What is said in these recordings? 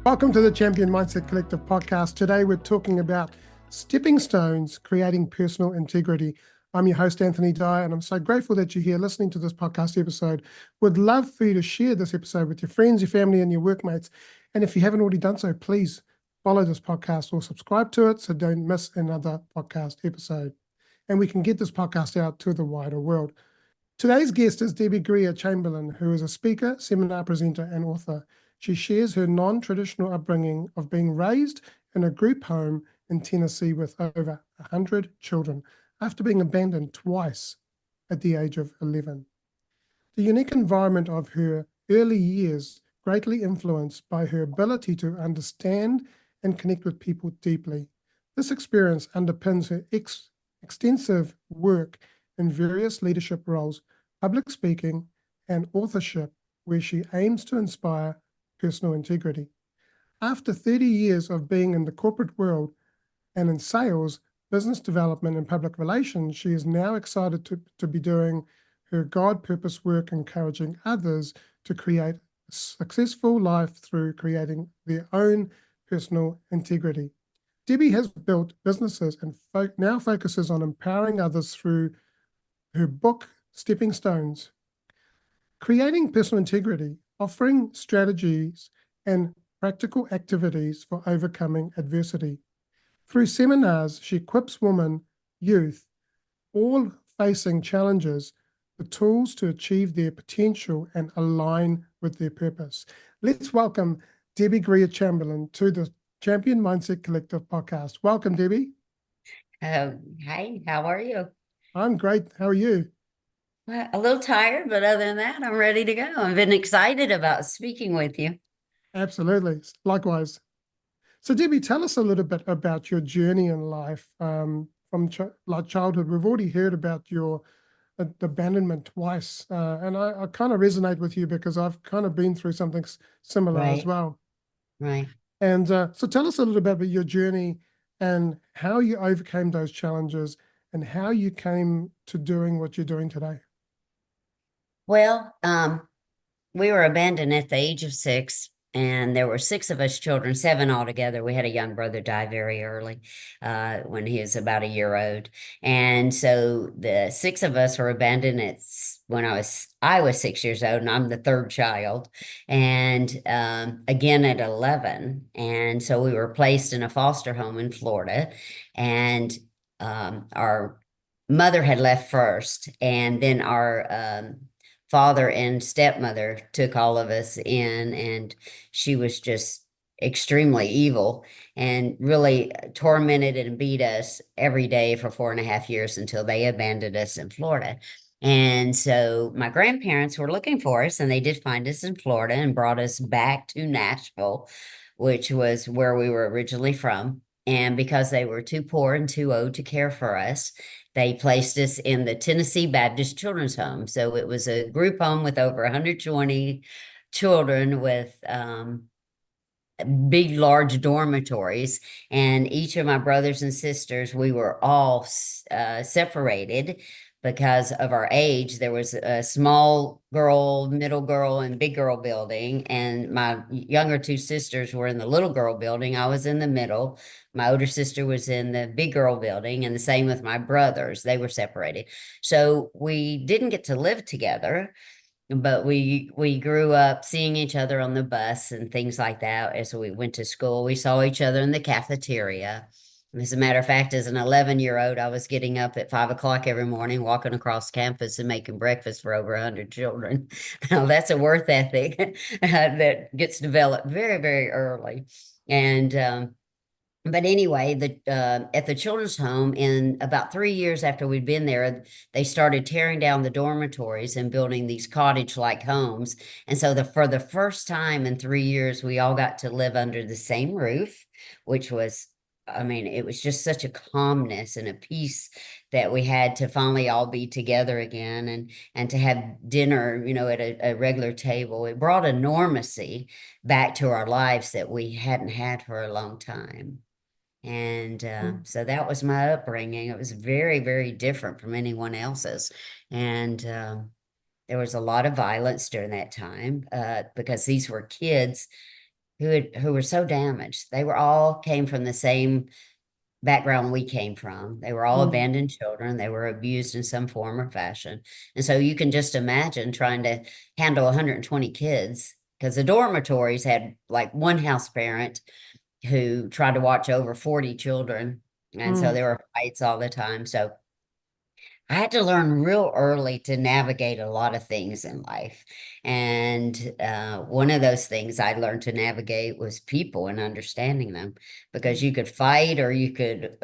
Welcome to the Champion Mindset Collective podcast. Today we're talking about stepping stones, creating personal integrity. I'm your host, Anthony Dahya, and I'm so grateful that you're here listening to this podcast episode. Would love for you to share this episode with your friends, your family, and your workmates. And if you haven't already done so, please follow this podcast or subscribe to it so don't miss another podcast episode. And we can get this podcast out to the wider world. Today's guest is Debbie Greer Chamberlain, who is a speaker, seminar presenter, and author. She shares her non-traditional upbringing of being raised in a group home in Tennessee with over 100 children after being abandoned twice at the age of 11. The unique environment of her early years greatly influenced by her ability to understand and connect with people deeply. This experience underpins her extensive work in various leadership roles, public speaking, and authorship, where she aims to inspire personal integrity. After 30 years of being in the corporate world and in sales, business development, and public relations, she is now excited to be doing her God-purpose work, encouraging others to create a successful life through creating their own personal integrity. Debbie has built businesses and now focuses on empowering others through her book, Stepping Stones. Creating personal integrity, offering strategies and practical activities for overcoming adversity. Through seminars, she equips women, youth, all facing challenges, the tools to achieve their potential and align with their purpose. Let's welcome Debbie Greer Chamberlain to the Champion Mindset Collective podcast. Welcome, Debbie. Hi, how are you? I'm great. How are you? Well, a little tired, but other than that, I'm ready to go. I've been excited about speaking with you. Absolutely. Likewise. So, Debbie, tell us a little bit about your journey in life from childhood. We've already heard about your abandonment twice, and I kind of resonate with you because I've kind of been through something similar as well. Right. And so tell us a little bit about your journey and how you overcame those challenges and how you came to doing what you're doing today. Well, we were abandoned at the age of 6, and there were 6 of us children, 7 altogether. We had a young brother die very early, when he was about a year old. And so the 6 of us were abandoned when I was 6 years old, and I'm the third child. And again at 11. And so we were placed in a foster home in Florida, and our mother had left first, and then our father and stepmother took all of us in, and she was just extremely evil and really tormented and beat us every day for 4.5 years until they abandoned us in Florida. And so my grandparents were looking for us, and they did find us in Florida and brought us back to Nashville, which was where we were originally from. And because they were too poor and too old to care for us, they placed us in the Tennessee Baptist Children's Home. So it was a group home with over 120 children with big, large dormitories. And each of my brothers and sisters, we were all separated because of our age. There was a small girl, middle girl, and big girl building. And my younger 2 sisters were in the little girl building. I was in the middle. My older sister was in the big girl building, and the same with my brothers. They were separated. So we didn't get to live together, but we grew up seeing each other on the bus and things like that. As we went to school, we saw each other in the cafeteria. As a matter of fact, as an 11-year-old, I was getting up at 5 o'clock every morning, walking across campus and making breakfast for over 100 children. Now, that's a work ethic that gets developed very, very early. And but anyway, at the children's home, in about 3 years after we'd been there, they started tearing down the dormitories and building these cottage-like homes. And so for the first time in 3 years, we all got to live under the same roof, which was, I mean, it was just such a calmness and a peace that we had to finally all be together again, and to have dinner, at a regular table. It brought a normalcy back to our lives that we hadn't had for a long time. And so that was my upbringing. It was very, very different from anyone else's. And there was a lot of violence during that time, because these were kids who were so damaged. They were all came from the same background we came from. They were all Mm, abandoned children. They were abused in some form or fashion. And so you can just imagine trying to handle 120 kids, because the dormitories had like one house parent who tried to watch over 40 children. And so mm, there were fights all the time. So I had to learn real early to navigate a lot of things in life. And one of those things I learned to navigate was people and understanding them, because you could fight or you could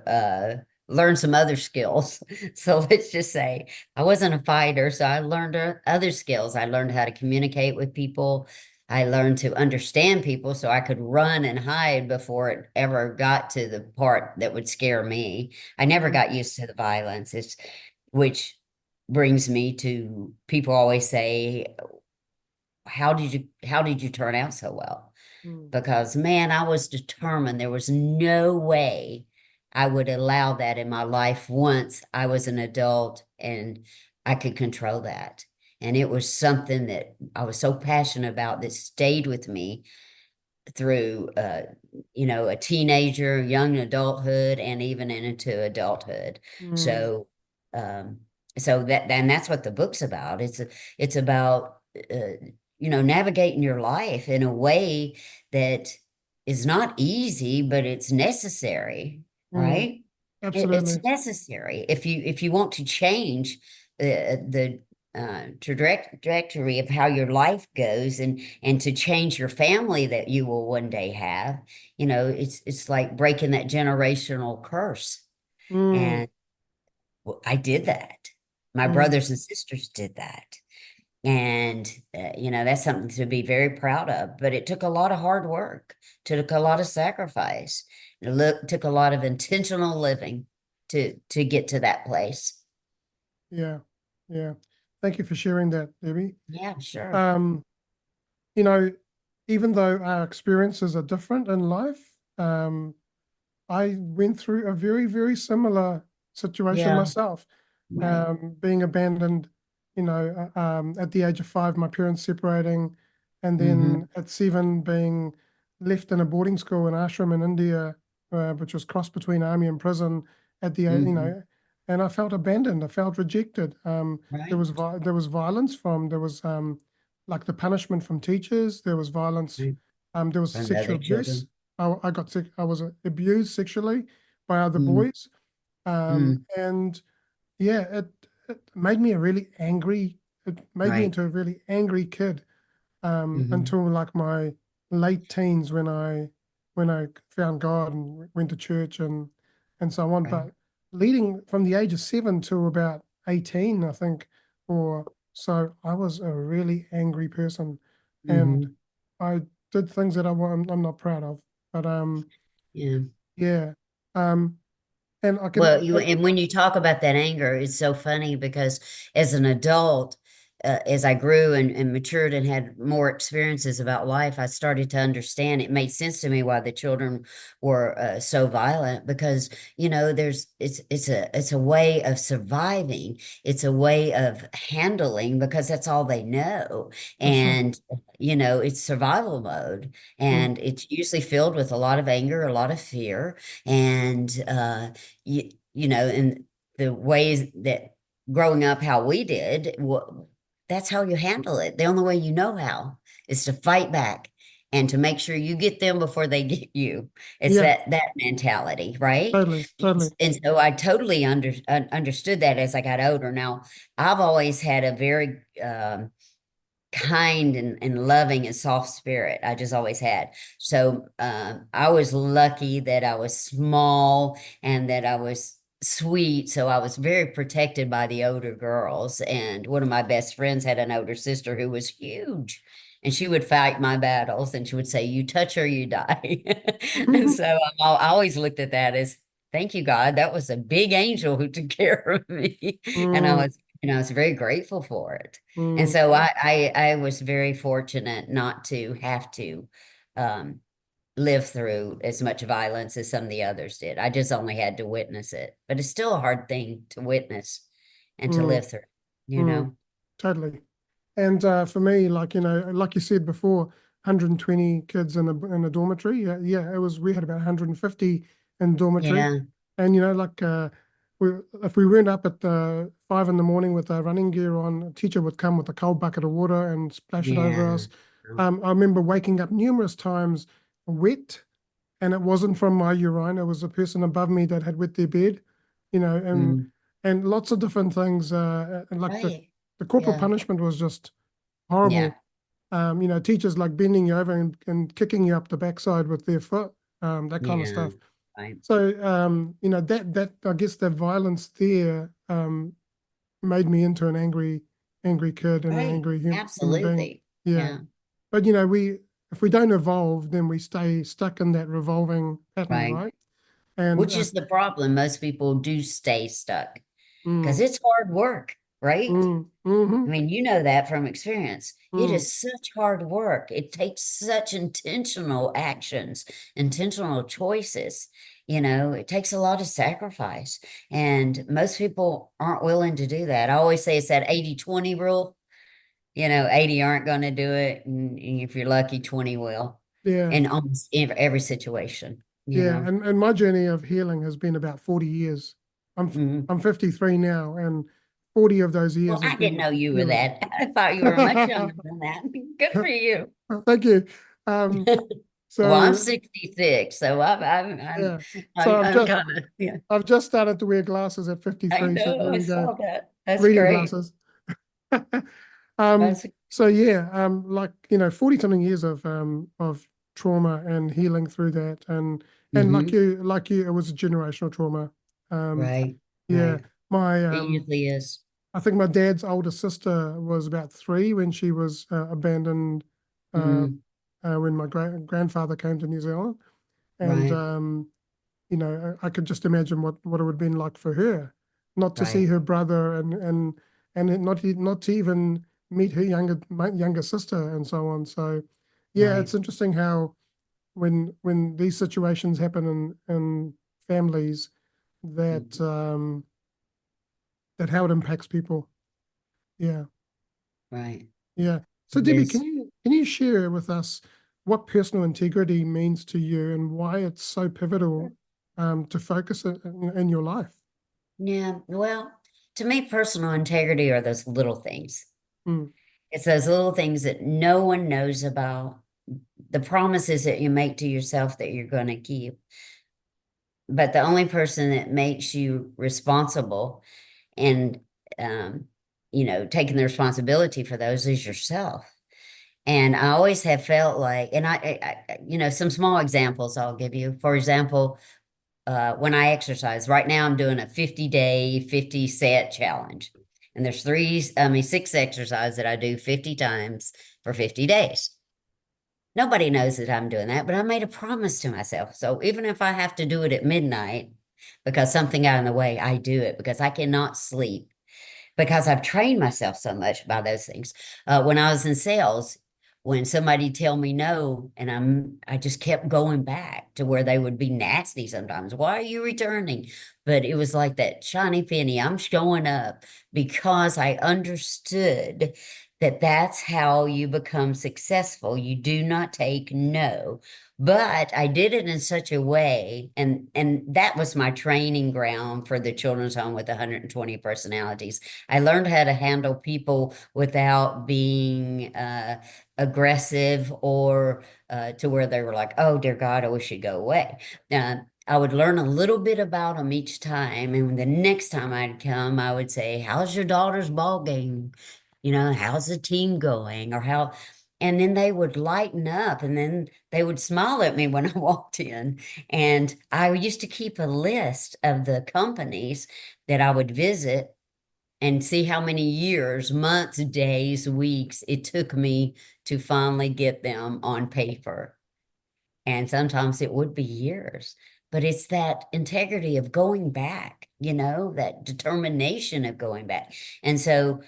learn some other skills. So let's just say I wasn't a fighter, so I learned other skills. I learned how to communicate with people. I learned to understand people so I could run and hide before it ever got to the part that would scare me. I never mm, got used to the violence. Which brings me to, people always say, how did you turn out so well? mm, Because man, I was determined there was no way I would allow that in my life once I was an adult and I could control that. And it was something that I was so passionate about that stayed with me through a teenager, young adulthood, and even into adulthood. mm, So um that's what the book's about. It's about navigating your life in a way that is not easy, but it's necessary, mm. right? It's Absolutely. necessary if you want to change the trajectory of how your life goes, and to change your family that you will one day have. It's like breaking that generational curse. Mm, And I did that. My mm, brothers and sisters did that. And that's something to be very proud of, but it took a lot of hard work, took a lot of sacrifice. Took a lot of intentional living to get to that place. yeah. Yeah. Thank you for sharing that, Debbie. Yeah, sure. Um, you know, even though our experiences are different in life, I went through a very, very similar situation Yeah, myself. right. Being abandoned, at the age of 5, my parents separating, and Mm-hmm. then at 7 being left in a boarding school in ashram in India, which was crossed between army and prison at the, Mm-hmm. and I felt abandoned. I felt rejected. Right. There was violence there was like the punishment from teachers. There was violence. Right. There was From the sexual other abuse. children. I was abused sexually by other Mm-hmm. boys. And yeah, it made me a really angry, it made me Right. into a really angry kid, Mm-hmm. until like my late teens when I found God and went to church and so on. Right. But leading from the age of 7 to about 18, I think, or so, I was a really angry person, and Mm-hmm. I did things that I'm not proud of. But Yeah. yeah, um, and I can. Well, and when you talk about that anger, it's so funny because as an adult, as I grew and matured and had more experiences about life, I started to understand. It made sense to me why the children were so violent, because it's a way of surviving. It's a way of handling, because that's all they know. For sure. And it's survival mode, Mm, and it's usually filled with a lot of anger, a lot of fear, and and the ways that growing up how we did, that's how you handle it. The only way you know how is to fight back and to make sure you get them before they get you. It's yeah, that mentality, right? totally, totally. And so I totally understood that as I got older. Now, I've always had a very kind and loving and soft spirit. I just always had. So I was lucky that I was small and that I was sweet. So I was very protected by the older girls. And one of my best friends had an older sister who was huge. And she would fight my battles, and she would say, "You touch her, you die." And so I always looked at that as, thank you, God. That was a big angel who took care of me. And Mm, I was very grateful for it. And mm, so I was very fortunate not to have to um, live through as much violence as some of the others did. I just only had to witness it, but it's still a hard thing to witness and to mm, live through, you mm, know? totally. And for me, like you said before, 120 kids in a dormitory. Yeah, we had about 150 in dormitory. Yeah. And, like, if we weren't up at the 5 in the morning with our running gear on, a teacher would come with a cold bucket of water and splash it over Yeah. us. I remember waking up numerous times wet, and it wasn't from my urine. It was a person above me that had wet their bed, and Mm. lots of different things. And like Right. the corporal Yeah. punishment was just Yeah. horrible. Teachers like bending you over and kicking you up the backside with their foot, that kind of Yeah. stuff. Right. So, that I guess the violence there made me into an angry kid and an Right. angry human being. Absolutely. Yeah. Yeah. But, if we don't evolve, then we stay stuck in that revolving pattern, Right. right? And Which is the problem. Most people do stay stuck because mm, it's hard work, right? I mm-hmm, mean, you know that from experience. It mm, is such hard work. It takes such intentional actions, intentional choices. It takes a lot of sacrifice. And most people aren't willing to do that. I always say it's that 80-20 rule. 80 aren't going to do it. And if you're lucky, 20 will. yeah, In almost every situation, yeah. And my journey of healing has been about 40 years. Mhm. I'm 53 now, and 40 of those Well, years has I didn't been know you were healing. that. I thought you were much younger than that. Good for you. Thank you. Um, Well, I'm so 66, so I'm I'm yeah, so I'm, I'm kind of, yeah. I've just started to wear glasses at I 53. So know. there I you go, saw that. That's reading great. glasses. Um, That's so yeah, like 40 something years of trauma and healing through that, and hmm like you, it was a generational trauma. Um, right, yeah, right. my It usually is. I think my dad's older sister was about 3 when she was abandoned uh, Mm, when my grandfather came to New Zealand, and right, I could just imagine what it would have been like for her, not to see right, her brother and not to even meet her younger sister and so on. So, yeah, right. it's interesting how when these situations happen in families that Mhm. that how it impacts people. Yeah, Right. yeah. So, It Debbie, is. can you share with us what personal integrity means to you and why it's so pivotal to focus in your life? Yeah. Well, to me, personal integrity are those little things. Mm, It's those little things that no one knows about, the promises that you make to yourself that you're going to keep. But the only person that makes you responsible and, um, taking the responsibility for those is yourself. And I always have felt like, and some small examples I'll give you. For example, when I exercise, right now I'm doing a 50-day, 50 set challenge. And there's 6 exercises that I do 50 times for 50 days. Nobody knows that I'm doing that, but I made a promise to myself. So even if I have to do it at midnight because something got in the way, I do it because I cannot sleep because I've trained myself so much by those things. When I was in sales, when somebody tell me no, and I just kept going back to where they would be nasty sometimes. Why are you returning? But it was like that shiny penny. I'm showing up because I understood that that's how you become successful. You do not take no. But I did it in such a way, and that was my training ground for the children's home with 120 personalities. I learned how to handle people without being aggressive or to where they were like, oh, dear God, I wish you'd go away. I would learn a little bit about them each time. And the next time I'd come, I would say, how's your daughter's ball game? How's the team going? Or how, and then they would lighten up and then they would smile at me when I walked in. And I used to keep a list of the companies that I would visit and see how many years, months, days, weeks it took me to finally get them on paper. And sometimes it would be years, but it's that integrity of going back, that determination of going back. And so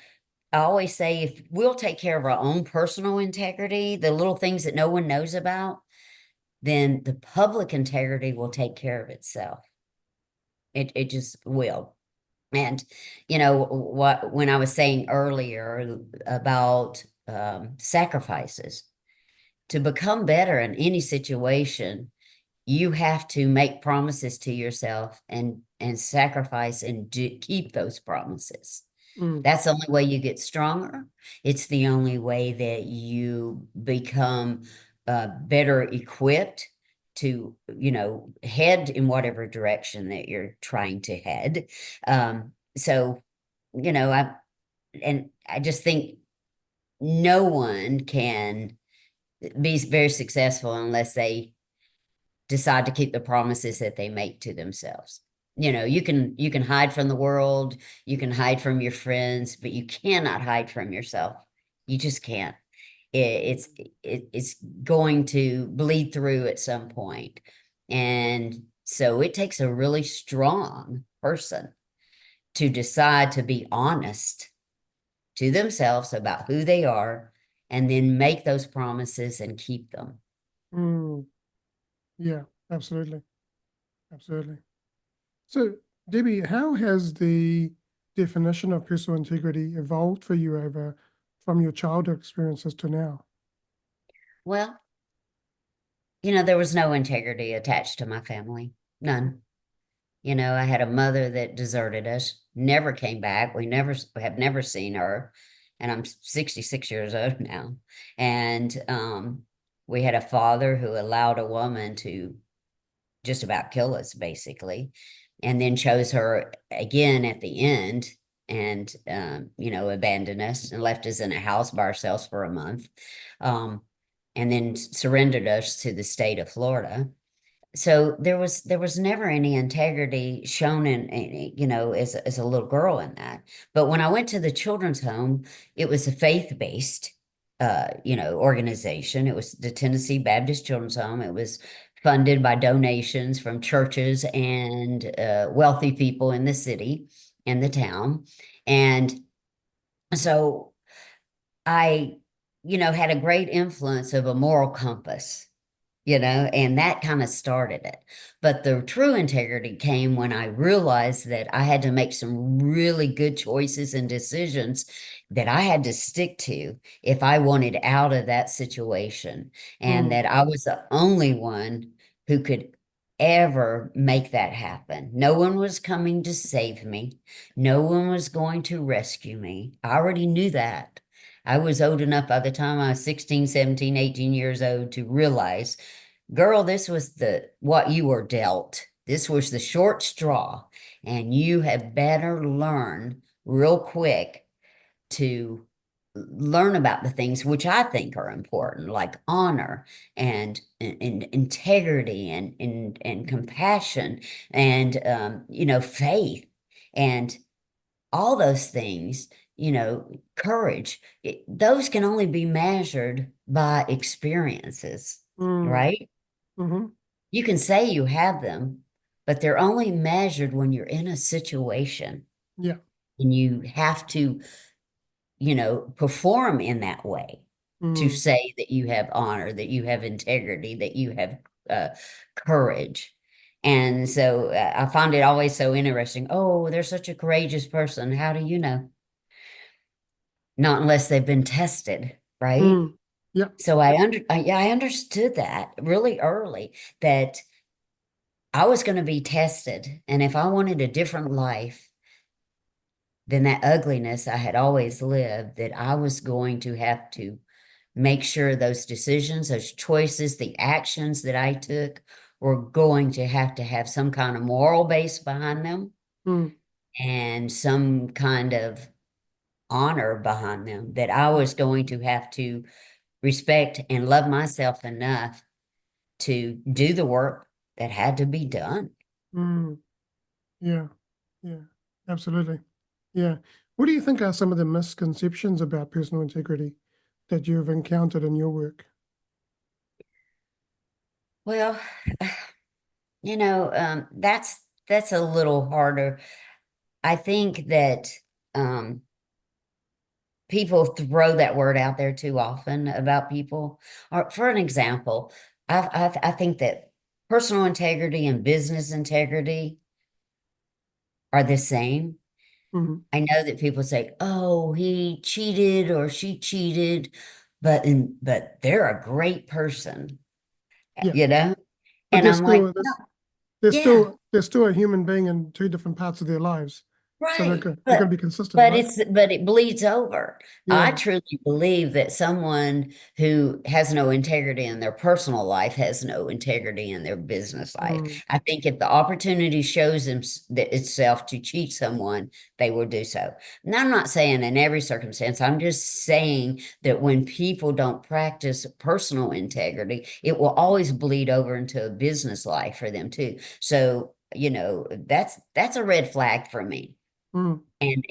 I always say if we'll take care of our own personal integrity, the little things that no one knows about, then the public integrity will take care of itself. It just will. And what when I was saying earlier about sacrifices, to become better in any situation, you have to make promises to yourself and sacrifice and keep those promises. Mm, That's the only way you get stronger. It's the only way that you become better equipped to, head in whatever direction that you're trying to head. So, I just think no one can be very successful unless they decide to keep the promises that they make to themselves. You can hide from the world, you can hide from your friends, but you cannot hide from yourself. You just can't. It's going to bleed through at some point. And so it takes a really strong person to decide to be honest to themselves about who they are and then make those promises and keep them. mm, yeah, absolutely. Absolutely. So, Debbie, how has the definition of personal integrity evolved for you over from your childhood experiences to now? Well, there was no integrity attached to my family. None. I had a mother that deserted us, never came back. We have never seen her. And I'm 66 years old now. And we had a father who allowed a woman to just about kill us, basically, and then chose her again at the end and, abandoned us and left us in a house by ourselves for a month. Um, and then surrendered us to the state of Florida. So there was never any integrity shown as a little girl in that. But when I went to the children's home, it was a faith-based organization. It was the Tennessee Baptist Children's Home. It was funded by donations from churches and wealthy people in the city and the town. And so I had a great influence of a moral compass, and that kind of started it. But the true integrity came when I realized that I had to make some really good choices and decisions that I had to stick to if I wanted out of that situation, and Mm, that I was the only one who could ever make that happen. No one was coming to save me. No one was going to rescue me. I already knew that. I was old enough by the time I was 16, 17, 18 years old to realize, girl, this was what you were dealt. This was the short straw, and you have better learn real quick to learn about the things which I think are important, like honor and integrity and compassion and faith and all those things, courage. Those can only be measured by experiences, mm, right? mm-hmm. You can say you have them, but they're only measured when you're in a situation Yeah. and you have to, perform in that way to Mm, say that you have honor, that you have integrity, that you have uh, courage. And so I find it always so interesting. Oh, they're such a courageous person. How do you know? Not unless they've been tested, right? mm, yeah. So yeah, I understood that really early, that I was going to be tested. And if I wanted a different life than that ugliness I had always lived, that I was going to have to make sure those decisions, those choices, the actions that I took were going to have some kind of moral base behind them Mm, and some kind of honor behind them, that I was going to have to respect and love myself enough to do the work that had to be done. mm, yeah. Yeah. Absolutely. Yeah. What do you think are some of the misconceptions about personal integrity that you've encountered in your work? Well, that's a little harder. I think that um, people throw that word out there too often about people. Or for an example, I think that personal integrity and business integrity are the same. Mm, I know that people say, oh, he cheated or she cheated, but they're a great person, Yeah. you know? But And I'm like, no, yeah. there's still a human being in two different parts of their lives. So Right. they're going to be consistent, right? But it bleeds over. I Yeah. truly believe that someone who has no integrity in their personal life has no integrity in their business life. Mm, I think if the opportunity shows itself to cheat someone, they will do so. And I'm not saying in every circumstance, I'm just saying that when people don't practice personal integrity, it will always bleed over into a business life for them too. So, that's a red flag for me. mm, And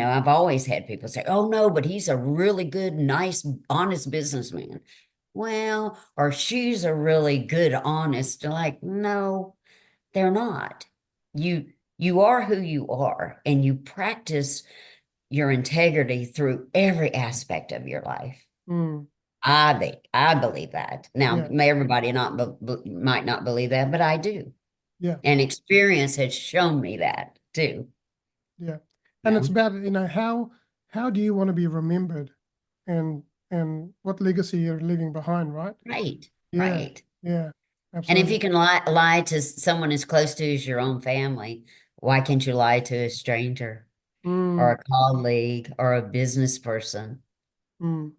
I've always had people say, "Oh no, but he's a really good, nice, honest businessman." Well, or she's a really good, honest. Like, no, they're not. You you are who you are, and you practice your integrity through every aspect of your life. mm. I believe that. Now, Yeah. may everybody might not believe that, but I do, Yeah. and experience has shown me that too. Yeah. You And it's know, about, how do you want to be remembered, and what legacy you're leaving behind, right? right, Yeah. right. Yeah. And if you Absolutely. can lie to someone as close to as your own family, why can't you lie to a stranger or Mm, a colleague or a business person? mm.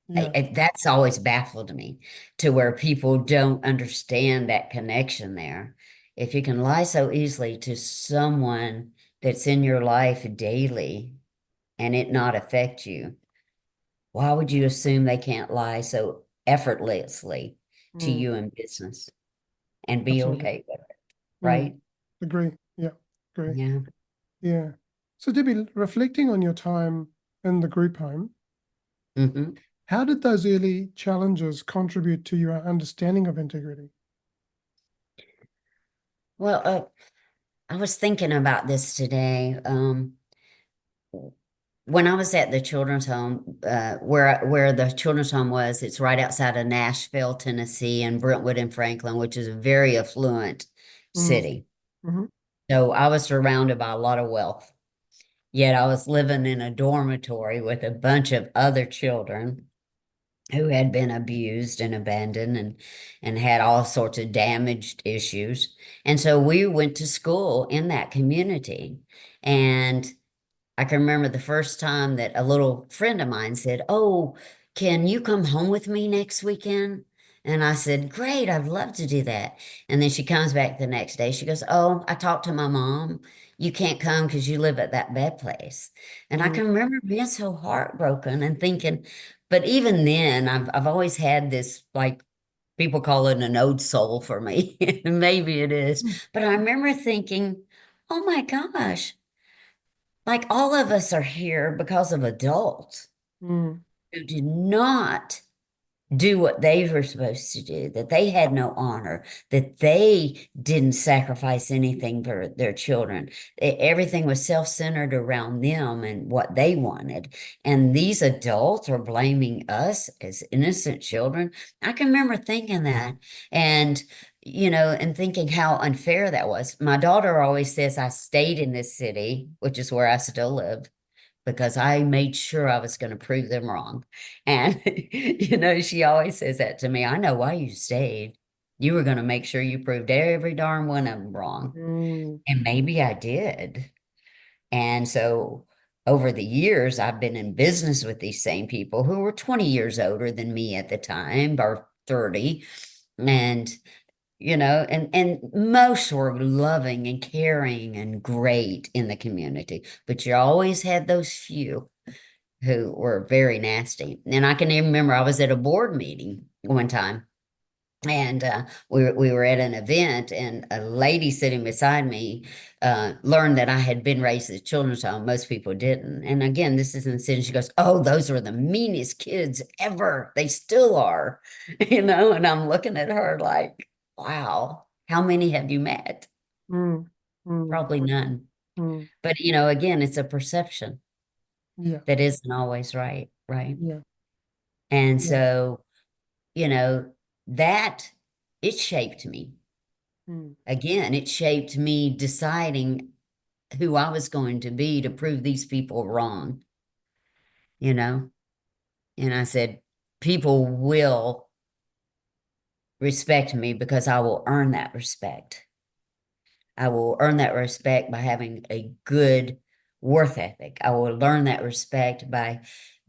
Yeah. That's always baffled me to where people don't understand that connection there. If you can lie so easily to someone that's in your life daily and it not affect you, why would you assume they can't lie so effortlessly to Mm, you in business and be absolutely. okay with it, Mm. right? Agree. Yeah. Agree. Yeah. Yeah. So Debbie, reflecting on your time in the group home, Hmm. how did those early challenges contribute to your understanding of integrity? Well, I was thinking about this today. When I was at the children's home, where the children's home was, it's right outside of Nashville, Tennessee, and Brentwood and Franklin, which is a very affluent Mm, city. mm-hmm, So I was surrounded by a lot of wealth. Yet I was living in a dormitory with a bunch of other children who had been abused and abandoned and had all sorts of damaged issues. And so we went to school in that community. And I can remember the first time that a little friend of mine said, "Oh, can you come home with me next weekend?" And I said, "Great, I'd love to do that." And then she comes back the next day. She goes, "Oh, I talked to my mom. You can't come because you live at that bad place." And I mm, can remember being so heartbroken and thinking, but even then, I've always had this, like, people call it an old soul for me. Maybe it is. mm, But I remember thinking, oh my gosh, like all of us are here because of adults mm, who did not do what they were supposed to do, that they had no honor, that they didn't sacrifice anything for their children. Everything was self-centered around them and what they wanted. And these adults are blaming us as innocent children. I can remember thinking that and and thinking how unfair that was. My daughter always says I stayed in this city, which is where I still live because I made sure I was going to prove them wrong. And, she always says that to me. I know why you stayed. You were going to make sure you proved every darn one of them wrong. mm, And maybe I did. And so over the years, I've been in business with these same people who were 20 years older than me at the time, or 30. And and most were loving and caring and great in the community, but you always had those few who were very nasty. And I can even remember I was at a board meeting one time, and we were at an event, and a lady sitting beside me learned that I had been raised at a children's home. Most people didn't. And again, this is in the city. She goes, "Oh, those were the meanest kids ever. They still are," And I'm looking at her like, "Wow, how many have you met?" mm, mm, Probably none. mm. But again, it's a perception Yeah. that isn't always right, right? Yeah. And Yeah. so, you know, that it shaped me. Mm, Again, it shaped me deciding who I was going to be to prove these people wrong, you know? And I said, people will respect me because I will earn that respect. I will earn that respect by having a good worth ethic. I will learn that respect by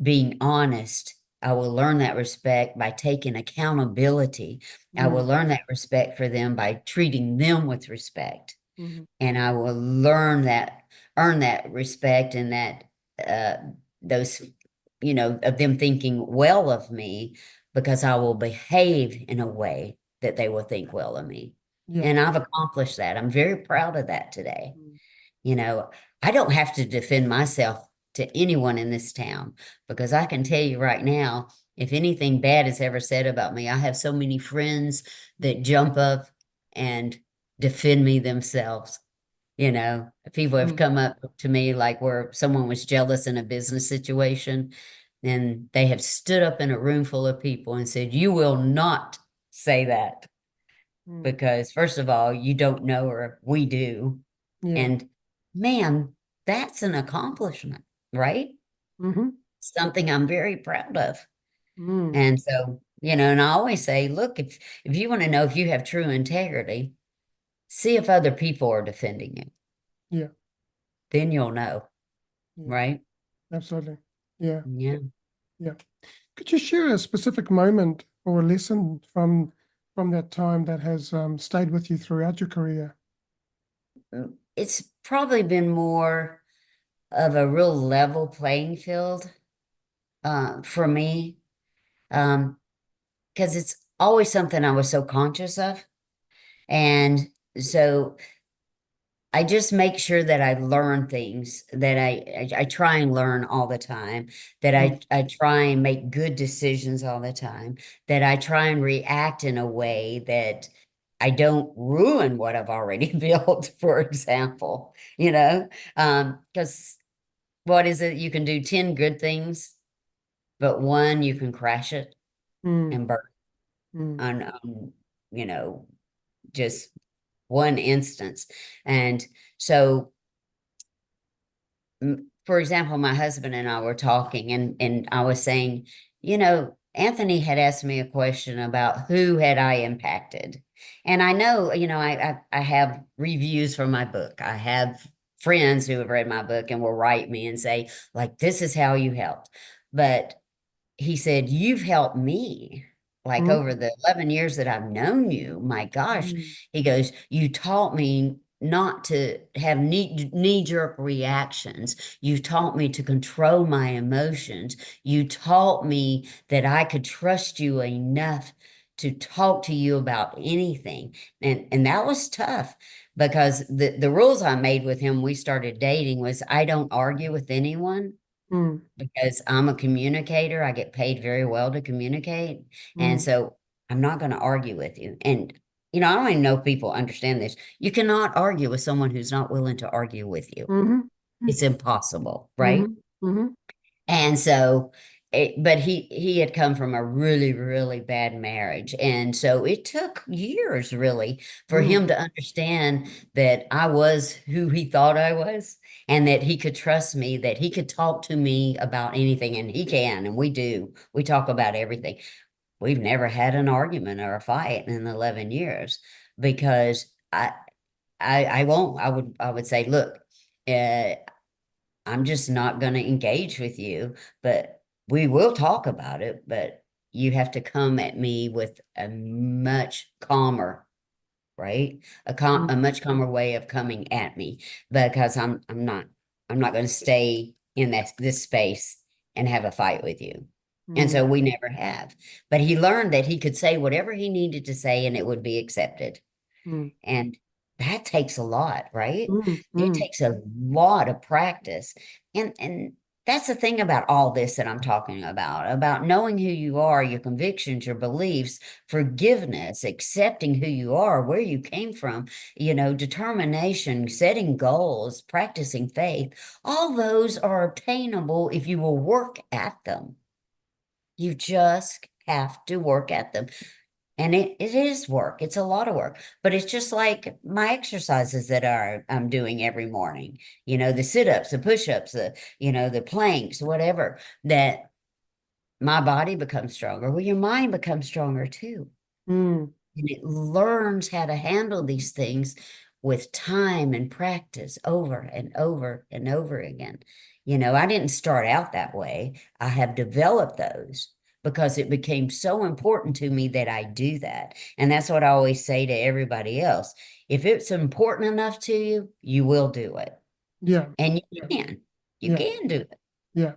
being honest. I will learn that respect by taking accountability. I will learn that respect for them by treating them with respect. Mm-hmm. And I will earn that respect and that those, of them thinking well of me because I will behave in a way that they will think well of me. Yeah. And I've accomplished that. I'm very proud of that today. Mm. You know, I don't have to defend myself to anyone in this town because I can tell you right now, if anything bad is ever said about me, I have so many friends that jump up and defend me themselves. People have Mm. come up to me like where someone was jealous in a business situation, and they have stood up in a room full of people and said, "You will not say that Mm. because, first of all, you don't know her. We do." Yeah. And man, that's an accomplishment, right? Mm-hmm. Something I'm very proud of. Mm. And so, and I always say, look, if you want to know if you have true integrity, see if other people are defending you. Yeah. Then you'll know, Yeah. right? Absolutely. Yeah. Yeah. Yeah. Could you share a specific moment or a lesson from that time that has stayed with you throughout your career? It's probably been more of a real level playing field for me, because it's always something I was so conscious of. And so I just make sure that I learn things that I try and learn all the time, that I try and make good decisions all the time, that I try and react in a way that I don't ruin what I've already built, for example, because what is it? You can do 10 good things, but one, you can crash it Mm. and burn Mm. on just one instance. And so, for example, my husband and I were talking, and I was saying, Anthony had asked me a question about who had I impacted. And I know, I have reviews for my book. I have friends who have read my book and will write me and say, like, this is how you helped. But he said, you've helped me. Like Mm. over the 11 years that I've known you, my gosh, Mm. he goes, you taught me not to have knee-jerk reactions. You taught me to control my emotions. You taught me that I could trust you enough to talk to you about anything. And that was tough because the rules I made with him, we started dating, was I don't argue with anyone Mm. because I'm a communicator. I get paid very well to communicate. And Mm. so I'm not going to argue with you. And, I don't even know if people understand this. You cannot argue with someone who's not willing to argue with you. Mm-hmm. It's impossible, right? Mm-hmm. Mm-hmm. And so, but he had come from a really, really bad marriage. And so it took years really for Mm. him to understand that I was who he thought I was and that he could trust me, that he could talk to me about anything. And he can, and we do. We talk about everything. We've never had an argument or a fight in 11 years because I won't, I would say, look, uh, I'm just not going to engage with you, but we will talk about it. But you have to come at me with a much calmer, right? Mm. A much calmer way of coming at me because I'm not going to stay in this space and have a fight with you. And Mm. so we never have. But he learned that he could say whatever he needed to say and it would be accepted. Mm. And that takes a lot, right? Mm. It Mm. takes a lot of practice. And that's the thing about all this that I'm talking about knowing who you are, your convictions, your beliefs, forgiveness, accepting who you are, where you came from, determination, setting goals, practicing faith. All those are obtainable if you will work at them. You just have to work at them. And it is work. It's a lot of work, but it's just like my exercises that I'm doing every morning, the sit-ups, the push-ups, the planks, whatever, that my body becomes stronger. Well, your mind becomes stronger too. Mm, And it learns how to handle these things with time and practice over and over and over again. I didn't start out that way. I have developed those because it became so important to me that I do that. And that's what I always say to everybody else. If it's important enough to you, you will do it. yeah. And you Yeah. can. You Yeah. can do it. Yeah.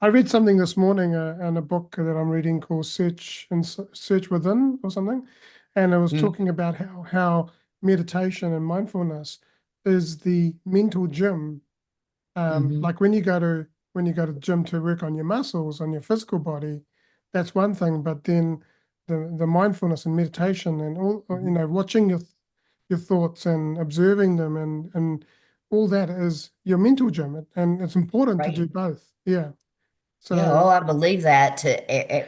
I read something this morning in a book that I'm reading called Search Within or something, and it was Mm, talking about how meditation and mindfulness is the mental gym. mhm. Like when you go to the gym to work on your muscles, on your physical body, that's one thing. But then the mindfulness and meditation and all, Mhm. watching your thoughts and observing them and all that is your mental gym, and it's important to do Right. both. Yeah. Yeah, So, oh, I believe that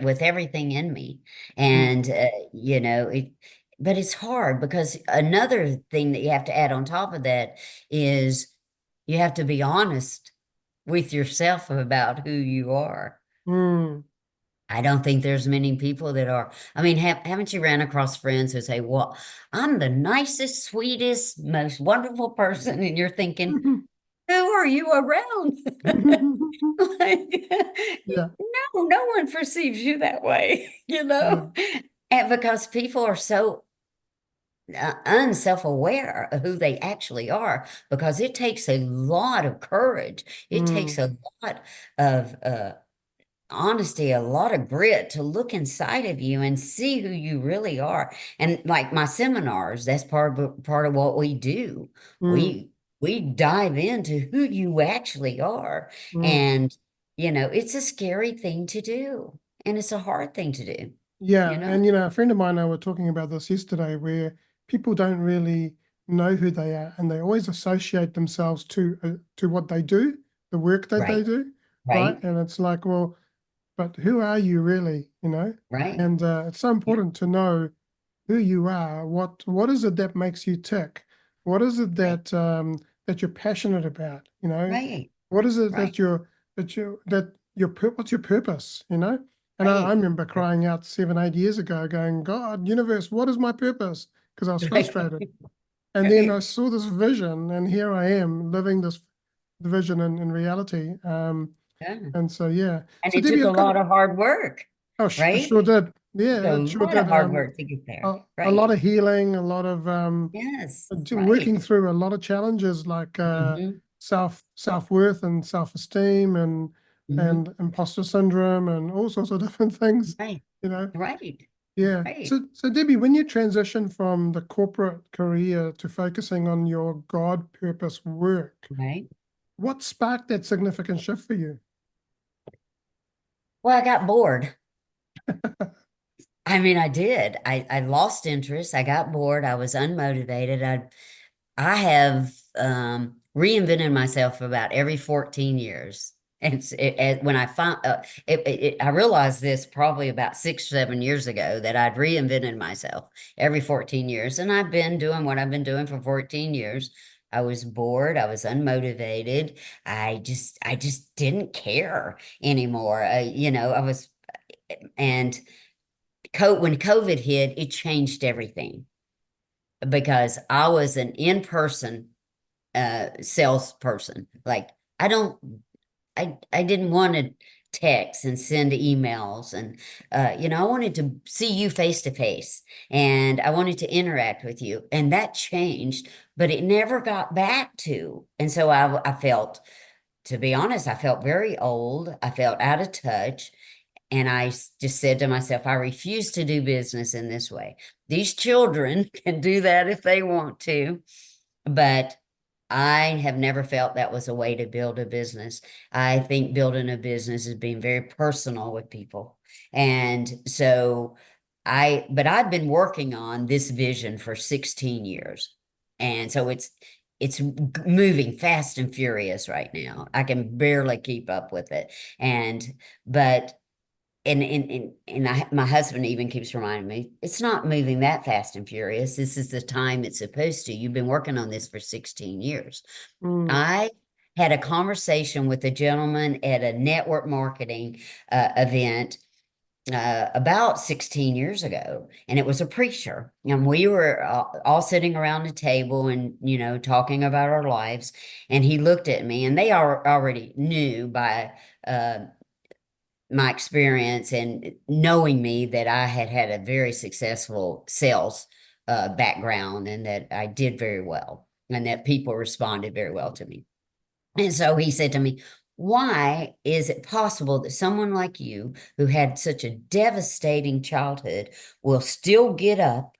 with everything in me. mm, And, but it's hard because another thing that you have to add on top of that is you have to be honest with yourself about who you are. mm, I don't think there's many people that are. I mean, haven't you ran across friends who say, well, I'm the nicest, sweetest, most wonderful person? And you're thinking, who are you around? Like, yeah, no one perceives you that way, yeah, And because people are so unself-aware of who they actually are, because it takes a lot of courage. It takes mm, a lot of honesty, a lot of grit to look inside of you and see who you really are. And like my seminars, that's part of what we do. mm, We dive into who you actually are. mm. And it's a scary thing to do. And it's a hard thing to do, you Yeah, know? and a friend of mine and I were talking about this yesterday, where people don't really know who they are, and they always associate themselves to what they do, the work that they Right, do, right? right, And it's like, well, but who are you really, right, And it's so yeah, important to know who you are. What is it that makes you tick? What is it right, that you're passionate about? right, What is it right. what's your purpose? And I Right. remember crying out 7, 8 years ago, going, God, universe, what is my purpose? Because I was Right. frustrated. And then I Right. saw this vision, and here I am living this vision in reality. Yeah. And so, yeah. And So it Debbie, took a I've got, lot of hard work, it right? sure did. Took a Yeah, it sure lot of did. hard work to get there. A lot Right. of healing, a lot of Yes. working Right. through a lot of challenges like Hmm. self-worth and self-esteem Hmm. and imposter syndrome and all sorts of different things, Right. you know. Right. Yeah. Right. So Debbie, when you transition from the corporate career to focusing on your God purpose work, Right. what sparked that significant shift for you? Well, I got bored. I mean, I did. I lost interest. I got bored. I was unmotivated. I have reinvented myself about every 14 years. And when I find I realized this probably about 6, 7 years ago that I'd reinvented myself every 14 years, and I've been doing what I've been doing for 14 years. I was bored. I was unmotivated. I just didn't care anymore. I was, and when COVID hit, it changed everything because I was an in-person salesperson. Like I don't, I didn't want to text and send emails, and I wanted to see you face to face, and I wanted to interact with you, and that changed, but it never got back to. And so I felt, to be honest, I felt very old. I felt out of touch. And I just said to myself, I refuse to do business in this way. These children can do that if they want to, but I have never felt that was a way to build a business. I think building a business is being very personal with people. And so but I've been working on this vision for 16 years. And so it's moving fast and furious right now. I can barely keep up with it. And, but my husband even keeps reminding me, it's not moving that fast and furious. This is the time it's supposed to. You've been working on this for 16 years. Mm, I had a conversation with a gentleman at a network marketing event, about 16 years ago, and it was a preacher, and we were all sitting around the table and talking about our lives, and he looked at me, and they already knew by uh, my experience and knowing me that I had had a very successful sales background, and that I did very well, and that people responded very well to me. And so he said to me, why is it possible that someone like you, who had such a devastating childhood, will still get up,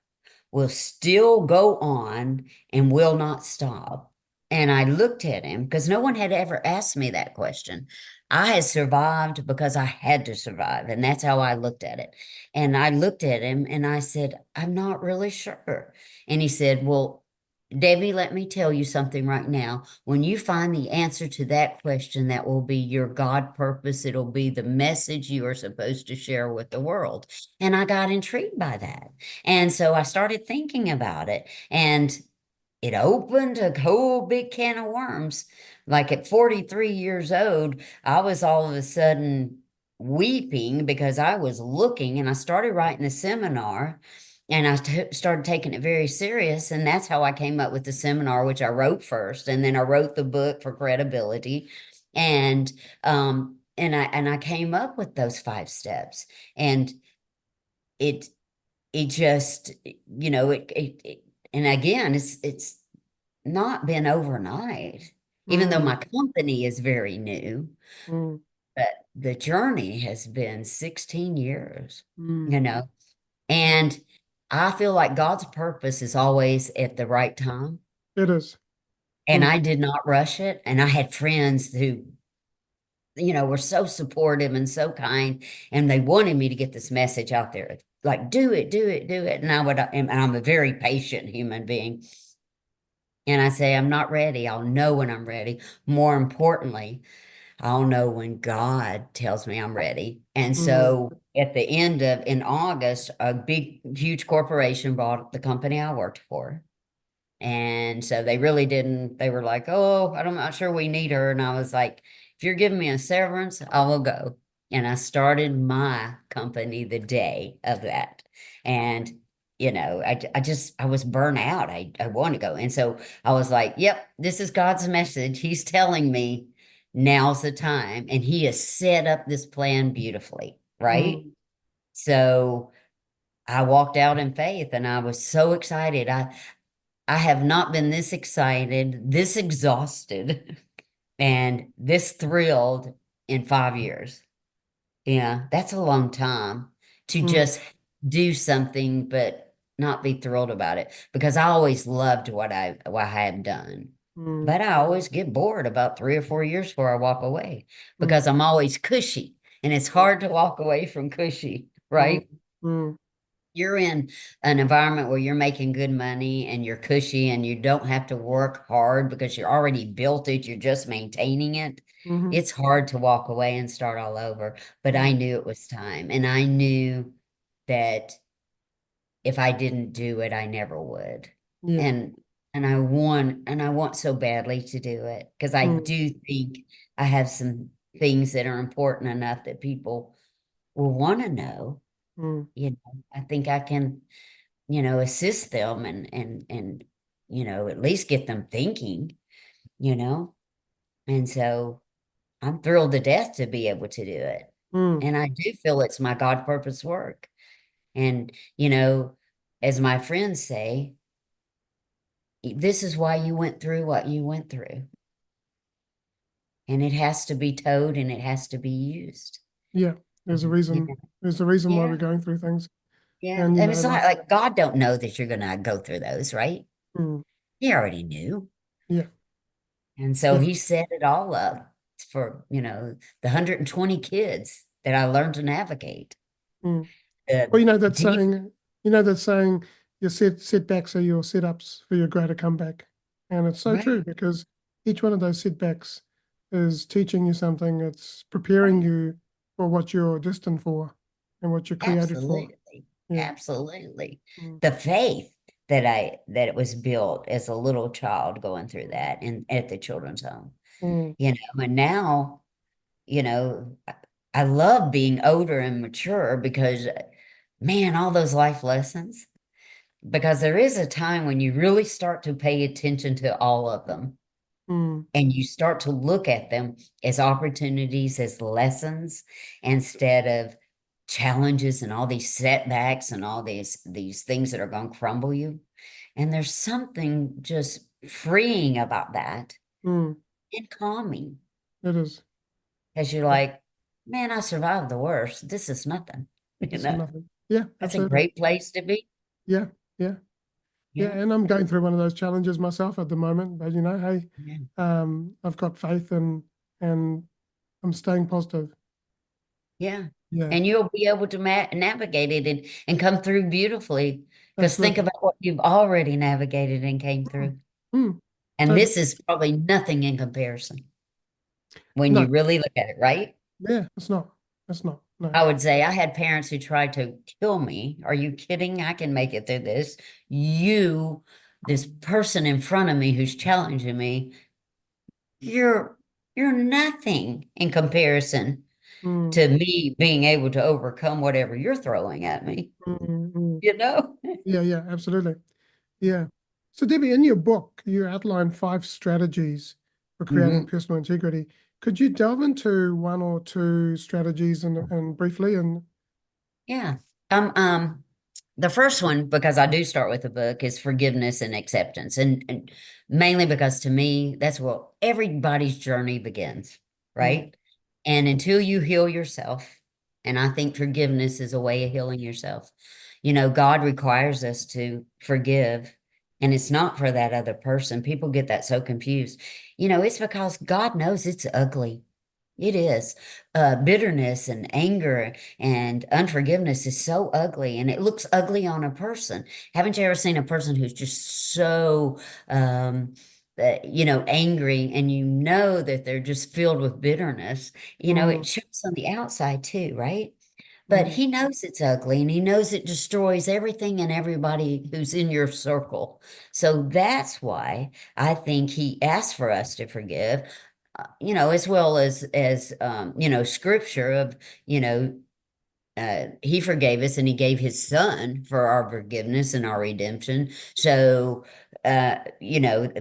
will still go on, and will not stop? And I looked at him because no one had ever asked me that question. I had survived because I had to survive. And that's how I looked at it. And I looked at him and I said, I'm not really sure. And he said, well, Debbie, let me tell you something right now. When you find the answer to that question, that will be your God purpose. It'll be the message you are supposed to share with the world. And I got intrigued by that. And so I started thinking about it, and it opened a whole big can of worms. Like at 43 years old, I was all of a sudden weeping because I was looking, and I started writing a seminar, and I started taking it very serious. And that's how I came up with the seminar, which I wrote first. And then I wrote the book for credibility. And I came up with those 5 steps. And it it just, and again, it's not been overnight, even though Mm, my company is very new, mm, but the journey has been 16 years, mm. you know, and I feel like God's purpose is always at the right time. It is. And Mm, I did not rush it. And I had friends who, were so supportive and so kind, and they wanted me to get this message out there. Like, do it, do it, do it. And I'm a very patient human being. And I say, I'm not ready. I'll know when I'm ready. More importantly, I'll know when God tells me I'm ready. And mm, so in August, a big, huge corporation bought the company I worked for. And so they really didn't, they were like, oh, I'm not sure we need her. And I was like, if you're giving me a severance, I will go. And I started my company the day of that. And, I was burnt out. I want to go. And so I was like, yep, this is God's message. He's telling me now's the time. And he has set up this plan beautifully. Right. mm, So I walked out in faith, and I was so excited. I have not been this excited, this exhausted, and this thrilled in 5 years. Yeah, that's a long time to mm, just do something but not be thrilled about it, because I always loved what I had done. mm, But I always get bored about 3 or 4 years before I walk away, mm, because I'm always cushy, and it's hard to walk away from cushy, mm, right? mm, You're in an environment where you're making good money and you're cushy and you don't have to work hard because you're already built it, you're just maintaining it. mhm, It's hard to walk away and start all over. But I mm. knew it was time. And I knew that if I didn't do it, I never would. Yeah. And and I want so badly to do it, because I Mm, do think I have some things that are important enough that people will want to know. mm, I think I can, assist them, and at least get them thinking, you know. And so I'm thrilled to death to be able to do it. mm, And I do feel it's my God purpose work. And, as my friends say, this is why you went through what you went through. And it has to be told, and it has to be used. yeah. There's a You reason. know? There's a reason why Yeah. we're going through things. Yeah. And, And it's not like God don't know that you're gonna go through those, right? mm, He already knew. yeah, And so yeah. he set it all up for, the 120 kids that I learned to navigate. Mm. Uh, Well, that he- saying, your setbacks are your setups for your greater comeback. And it's so true, right, because each one of those setbacks is teaching you something. It's preparing right. you for what you're destined for and what you're created for. Absolutely. Yeah. Absolutely. Mm, The faith that it was built as a little child going through that and at the children's home, mm, and now, you know, I love being older and mature because, man, all those life lessons, because there is a time when you really start to pay attention to all of them Mm, and you start to look at them as opportunities, as lessons, instead of challenges and all these setbacks and all these things that are going to crumble you. And there's something just freeing about that mm, and calming, it is. because you're Yeah, like, man, I survived the worst. This is nothing. You it's know, nothing. Yeah, that's a absolutely. great place to be. Yeah, yeah, yeah. Yeah. And I'm going through one of those challenges myself at the moment. But hey, Yeah. I've got faith and I'm staying positive. Yeah. Yeah, And you'll be able to navigate it and come through beautifully. Because think absolutely. about what you've already navigated and came Mm, through. mm, And totally. this is probably nothing in comparison when No, you really look at it, right? yeah, it's not. It's not. No. I would say I had parents who tried to kill me. Are you kidding? I can make it through this. You, this person in front of me who's challenging me, you're you're nothing in comparison Mm, to me being able to overcome whatever you're throwing at me, mm, mm. you know? Yeah, yeah, absolutely. Yeah. So, Debbie, in your book, you outline 5 strategies for creating Hmm. personal integrity. Could you delve into one or two strategies and briefly? And Yeah. Um, the first one, because I do start with the book, is forgiveness and acceptance. And mainly because to me, that's where everybody's journey begins, mm, right? And until you heal yourself, and I think forgiveness is a way of healing yourself. God requires us to forgive, and it's not for that other person. People get that so confused. It's because God knows it's ugly. It is. Bitterness and anger and unforgiveness is so ugly, and it looks ugly on a person. Haven't you ever seen a person who's just so, angry, and that they're just filled with bitterness? mm, It shows on the outside too, right? But mm, he knows it's ugly, and he knows it destroys everything and everybody who's in your circle. So that's why I think he asked for us to forgive, as well as scripture of, he forgave us and he gave his son for our forgiveness and our redemption. So, uh, you know,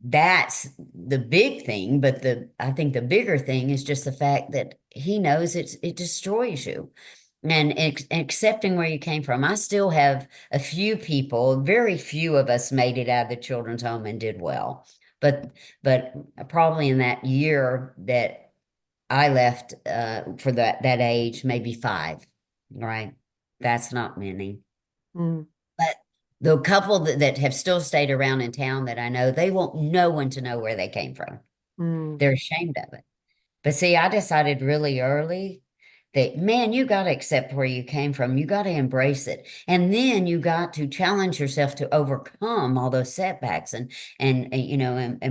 that's the big thing. But I think the bigger thing is just the fact that he knows it destroys you. And accepting where you came from. I still have a few people, very few of us made it out of the children's home and did well. But but probably in that year that I left for that age, maybe 5, right? That's not many. mm, But the couple that have still stayed around in town that I know, they want no one to know where they came from. mm, They're ashamed of it. But see, I decided really early that, man, you got to accept where you came from. You got to embrace it. And then you got to challenge yourself to overcome all those setbacks and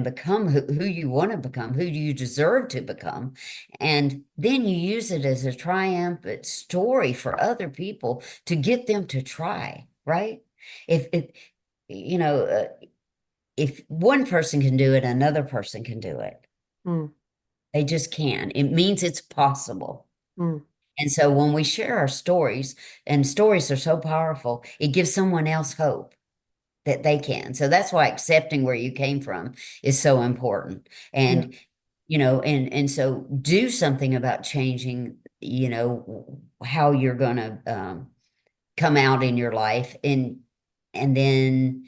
become who you want to become, who you deserve to become. And then you use it as a triumphant story for other people to get them to try, right? If you know, uh, if one person can do it, another person can do it. mm, They just can. It means it's possible. mm, And so when we share our stories, and stories are so powerful, it gives someone else hope that they can. So that's why accepting where you came from is so important. yeah. And so do something about changing, how you're going to come out in your life, and then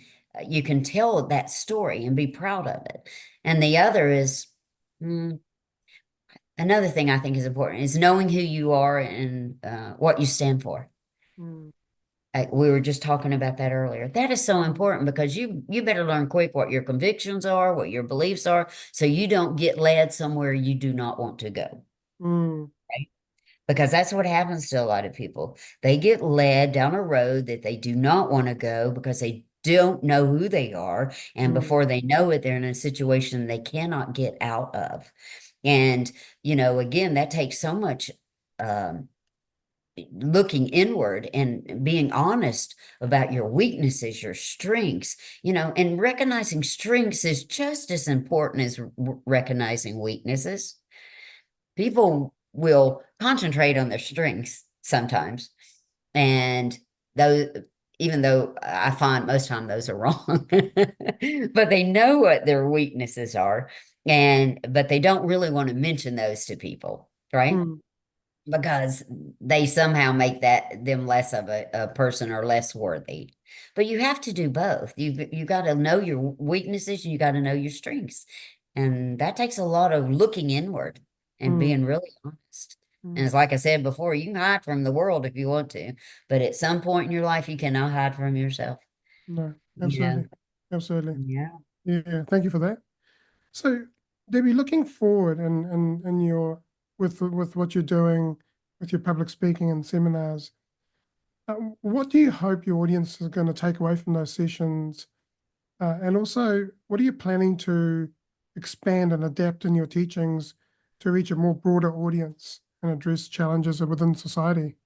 you can tell that story and be proud of it. And the other is, mm, another thing I think is important is knowing who you are and what you stand for. Mm, We were just talking about that earlier. That is so important because you better learn quick what your convictions are, what your beliefs are, so you don't get led somewhere you do not want to go. mm, Right? Because that's what happens to a lot of people. They get led down a road that they do not want to go because they don't know who they are. And mm, before they know it, they're in a situation they cannot get out of. And, again, that takes so much um, looking inward and being honest about your weaknesses, your strengths, and recognizing strengths is just as important as recognizing weaknesses. People will concentrate on their strengths sometimes. And those, even though I find most time those are wrong, but they know what their weaknesses are. But they don't really want to mention those to people, right? Mm, Because they somehow make them less of a person or less worthy. But you have to do both. You got to know your weaknesses and you got to know your strengths. And that takes a lot of looking inward and mm, being really honest. And mm. it's like I said before, you can hide from the world if you want to, but at some point in your life, you cannot hide from yourself. No, You know? absolutely. Absolutely. Yeah. Yeah, thank you for that. So, Debbie, looking forward and your with what you're doing with your public speaking and seminars, what do you hope your audience is going to take away from those sessions? And also, what are you planning to expand and adapt in your teachings to reach a more broader audience and address challenges within society?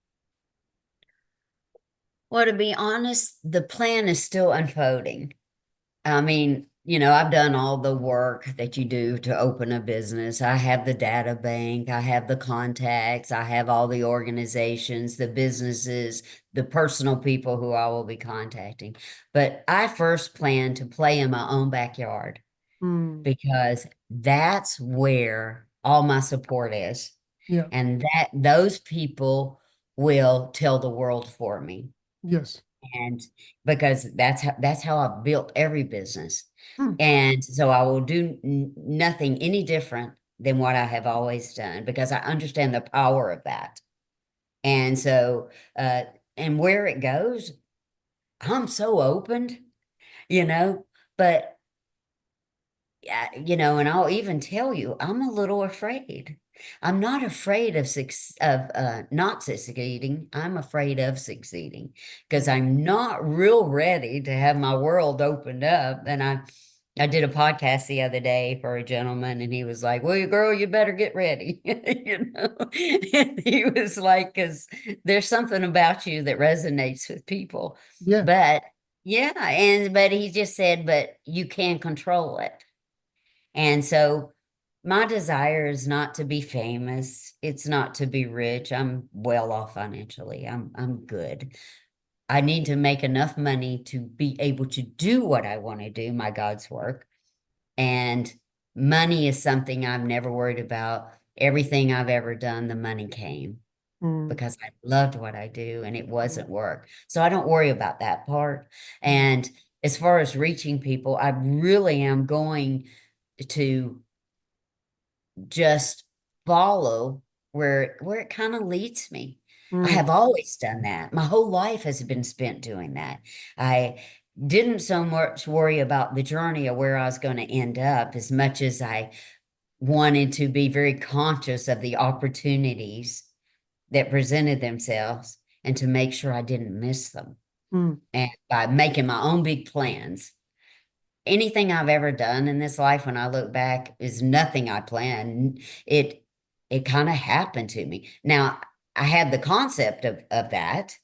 Well, to be honest, the plan is still unfolding. I mean, I've done all the work that you do to open a business. I have the data bank, I have the contacts, I have all the organizations, the businesses, the personal people who I will be contacting. But I first plan to play in my own backyard Mm, because that's where all my support is. yeah, And that those people will tell the world for me. yes. And because that's how I've built every business. Mm, And so I will do nothing any different than what I have always done because I understand the power of that. And so, and where it goes, I'm so open, you know, but yeah, and I'll even tell you, I'm a little afraid. I'm not afraid of not succeeding. I'm afraid of succeeding because mm, I'm not real ready to have my world opened up. And I did a podcast the other day for a gentleman, and he was like, "Well, you girl, you better get ready." And he was like, "Because there's something about you that resonates with people." yeah. But yeah, but he just said, "But you can control it." And so my desire is not to be famous. It's not to be rich. I'm well off financially. I'm good. I need to make enough money to be able to do what I want to do, my God's work. And money is something I've never worried about. Everything I've ever done, the money came Mm, because I loved what I do and it mm, wasn't work. So I don't worry about that part. mm, And as far as reaching people, I really am going to just follow where it kind of leads me. I mm, have always done that. My whole life has been spent doing that. I didn't so much worry about the journey of where I was going to end up as much as I wanted to be very conscious of the opportunities that presented themselves and to make sure I didn't miss them. mm, And by making my own big plans, anything I've ever done in this life, when I look back, is nothing I planned. It kind of happened to me. Now, I had the concept of that,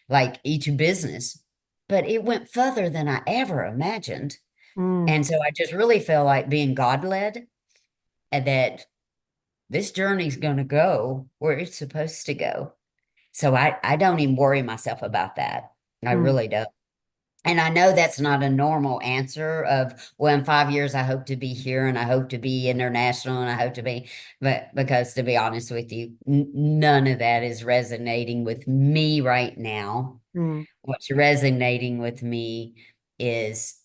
like each business, but it went further than I ever imagined. mm, And so I just really feel like being God-led and that this journey's going to go where it's supposed to go. So I don't even worry myself about that. I mm, really don't. And I know that's not a normal answer of, well, in 5 years, I hope to be here and I hope to be international and I hope to be, but because to be honest with you, none of that is resonating with me right now. mm, What's resonating with me is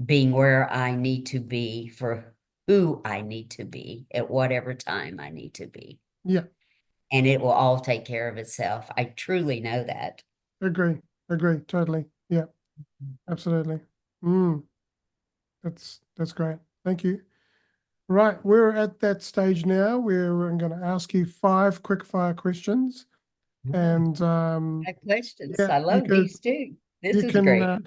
being where I need to be for who I need to be at whatever time I need to be. yeah. And it will all take care of itself. I truly know that. Agree. Agree. Totally. Yeah. Absolutely. Mm, that's great. Thank you. Right, we're at that stage now where I'm going to ask you five quick fire questions, Oh, and I have questions. yeah, I love these too. This you is can great.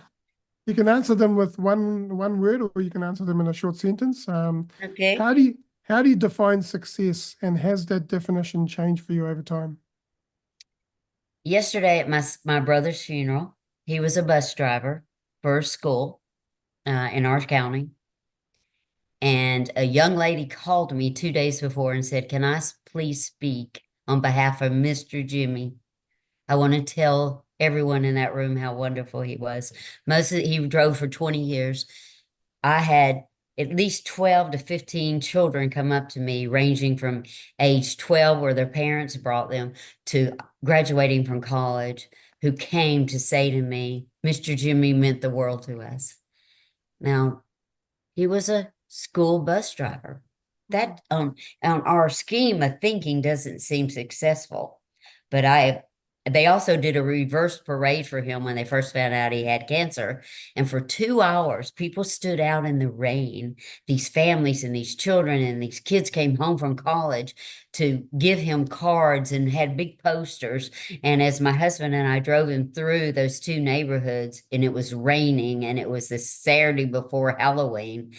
you can answer them with one word, or you can answer them in a short sentence. Okay. How do you define success, and has that definition changed for you over time? Yesterday at my brother's funeral, he was a bus driver for a school in Orange County. And a young lady called me 2 days before and said, "Can I please speak on behalf of Mr. Jimmy. I want to tell everyone in that room how wonderful he was. He drove for 20 years. I had at least 12 to 15 children come up to me, ranging from age 12, where their parents brought them, to graduating from college, who came to say to me, Mr. Jimmy meant the world to us. Now, he was a school bus driver. That on our scheme of thinking doesn't seem successful. But they also did a reverse parade for him when they first found out he had cancer. And for 2 hours, people stood out in the rain. These families and these children and these kids came home from college to give him cards and had big posters. And as my husband and I drove him through those two neighborhoods, and it was raining, and it was the Saturday before Halloween,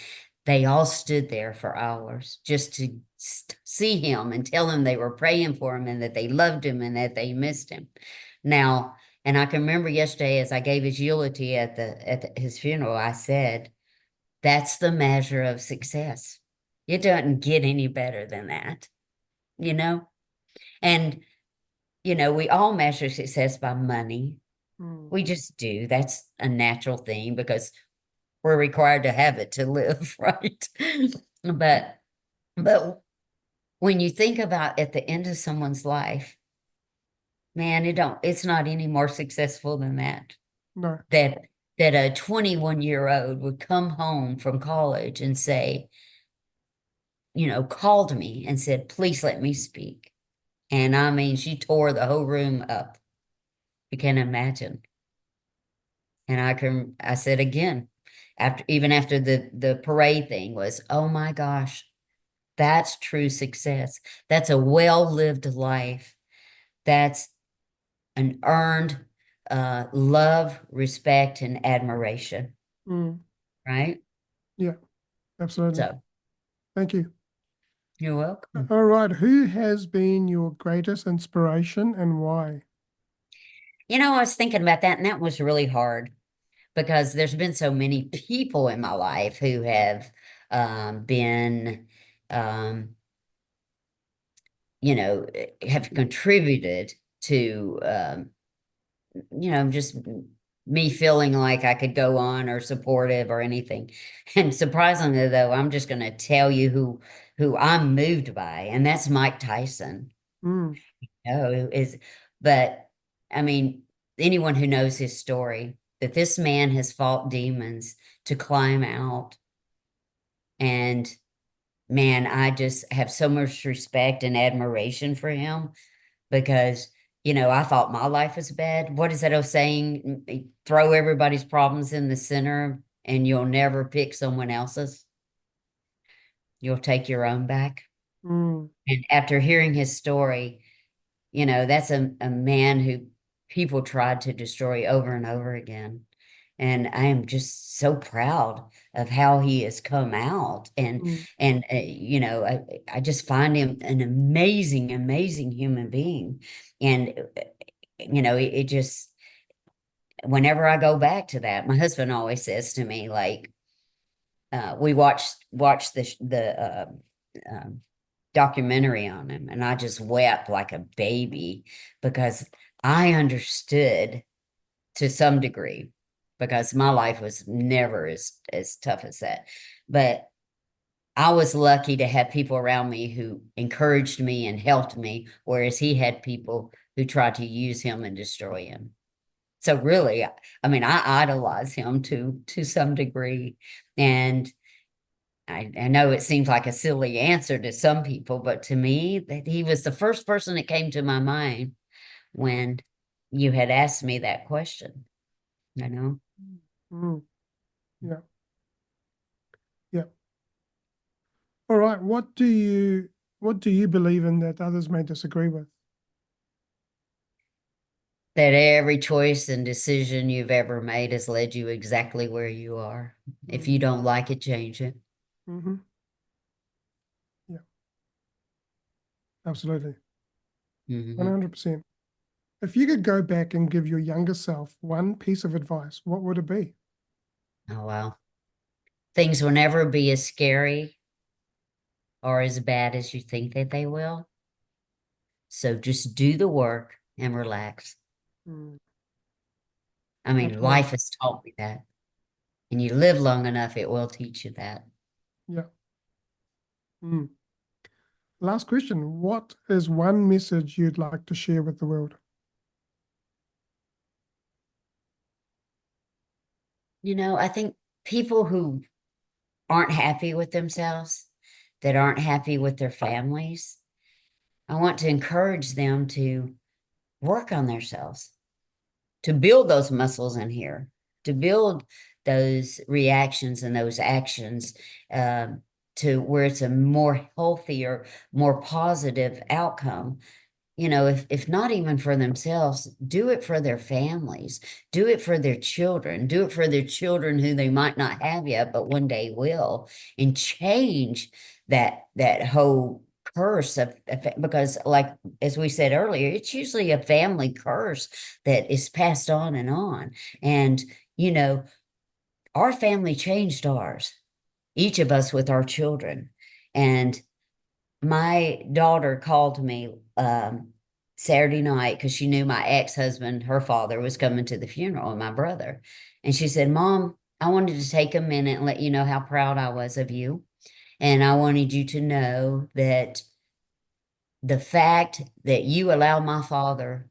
they all stood there for hours just to see him and tell him they were praying for him and that they loved him and that they missed him. Now, and I can remember yesterday as I gave his eulogy at his funeral, I said, that's the measure of success. It doesn't get any better than that, you know? And, you know, we all measure success by money. We just do. That's a natural thing because we're required to have it to live, right? But when you think about at the end of someone's life, man, it's not any more successful than that. No. That a 21-year-old would come home from college and say, you know, called me and said, please let me speak. And I mean, she tore the whole room up. You can imagine. And I said again, even after the parade thing was, oh my gosh, that's true success. That's a well-lived life. That's an earned love, respect, and admiration. Right? Yeah, absolutely. So, thank you. You're welcome. All right. Who has been your greatest inspiration and why? You know, I was thinking about that, and that was really hard because there's been so many people in my life who have been, you know, have contributed to, you know, just me feeling like I could go on or supportive or anything. And surprisingly, though, I'm just going to tell you who I'm moved by, and that's Mike Tyson. But I mean, anyone who knows his story, that this man has fought demons to climb out. And man, I just have so much respect and admiration for him because, you know, I thought my life was bad. What is that old saying? Throw everybody's problems in the center and you'll never pick someone else's. You'll take your own back. And after hearing his story, you know, that's a man who people tried to destroy over and over again. And I am just so proud of how he has come out. And you know, I just find him an amazing, amazing human being. And, you know, it just, whenever I go back to that, my husband always says to me, like, we watched the documentary on him, and I just wept like a baby because I understood to some degree, because my life was never as tough as that. But I was lucky to have people around me who encouraged me and helped me, whereas he had people who tried to use him and destroy him. So really, I mean, I idolize him to some degree. And I know it seems like a silly answer to some people, but to me, that he was the first person that came to my mind when you had asked me that question, you know? Yeah. Yeah. All right. What do you believe in that others may disagree with? That every choice and decision you've ever made has led you exactly where you are. If you don't like it, change it. Yeah. Absolutely. 100%. 100%. If you could go back and give your younger self one piece of advice, what would it be? Oh, wow. Things will never be as scary or as bad as you think that they will. So just do the work and relax. Mm, I mean, absolutely. life has taught me that. And you live long enough, it will teach you that. Yeah. Mm. Last question. What is one message you'd like to share with the world? I think people who aren't happy with themselves, that aren't happy with their families, I want to encourage them to work on themselves, to build those muscles in here, to build those reactions and those actions to where it's a more healthier, more positive outcome. If not even for themselves, do it for their families, do it for their children, do it for their children who they might not have yet, but one day will, and change that whole curse because like as we said earlier, it's usually a family curse that is passed on and on. And you know, our family changed ours, each of us with our children. And my daughter called me Saturday night because she knew my ex-husband, her father, was coming to the funeral of my brother. And she said, Mom, I wanted to take a minute and let you know how proud I was of you. And I wanted you to know that the fact that you allow my father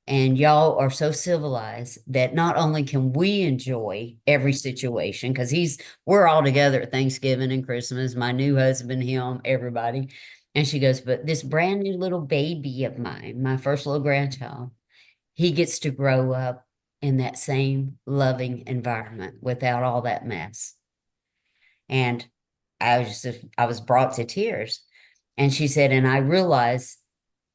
and y'all are so civilized that not only can we enjoy every situation because we're all together at Thanksgiving and Christmas, my new husband, him, everybody. And she goes, but this brand new little baby of mine, my first little grandchild, he gets to grow up in that same loving environment without all that mess. And I was brought to tears. And she said, and I realized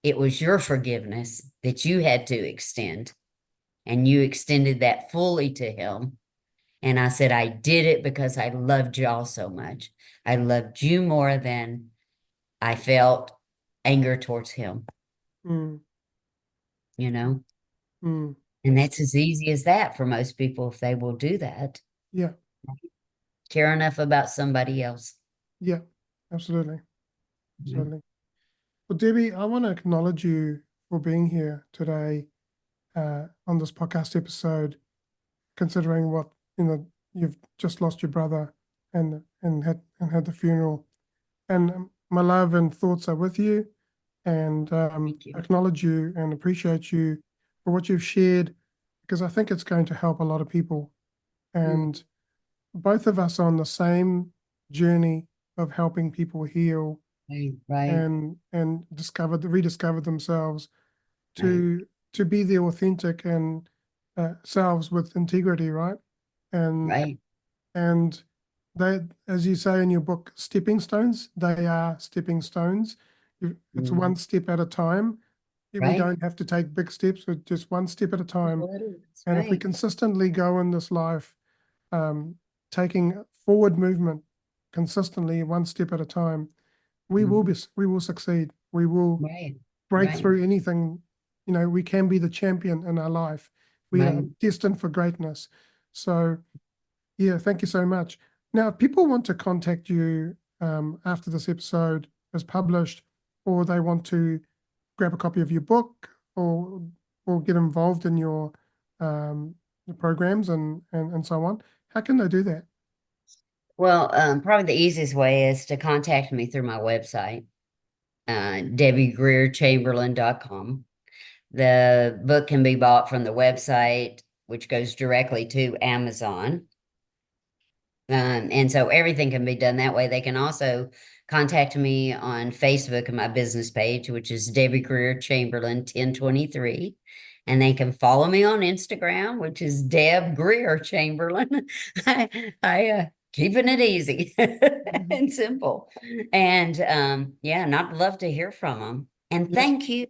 it was your forgiveness that you had to extend, and you extended that fully to him. And I said, I did it because I loved y'all so much. I loved you more than I felt anger towards him, Mm, you know? mm, And that's as easy as that for most people if they will do that. yeah, Care enough about somebody else. yeah, absolutely, You know? absolutely. Well, Debbie, I want to acknowledge you for being here today on this podcast episode, considering what you've just lost your brother and had the funeral. And my love and thoughts are with you, and Thank you. acknowledge you and appreciate you for what you've shared, because I think it's going to help a lot of people. Mm, And both of us are on the same journey of helping people heal right, right, and rediscover themselves right, to be the authentic and selves with integrity, right? And right. and they, as you say in your book, stepping stones, they are stepping stones. It's one Mhm. step at a time. We Right. don't have to take big steps, but just one step at a time. That's And if we right. consistently go in this life, um, taking forward movement consistently, one step at a time, Mhm. we will succeed. We will Right, break right, through anything. We can be the champion in our life. We are right. destined for greatness. So, yeah, thank you so much. Now, if people want to contact you after this episode is published, or they want to grab a copy of your book, or get involved in your programs and so on, how can they do that? Well, probably the easiest way is to contact me through my website, DebbieGreerChamberlain.com. The book can be bought from the website, which goes directly to Amazon. And so everything can be done that way. They can also contact me on Facebook and my business page, which is Debbie Greer Chamberlain 1023. And they can follow me on Instagram, which is Deb Greer Chamberlain. I keeping it easy Mhm. and simple. And yeah, and I'd love to hear from them. And Yeah, thank you,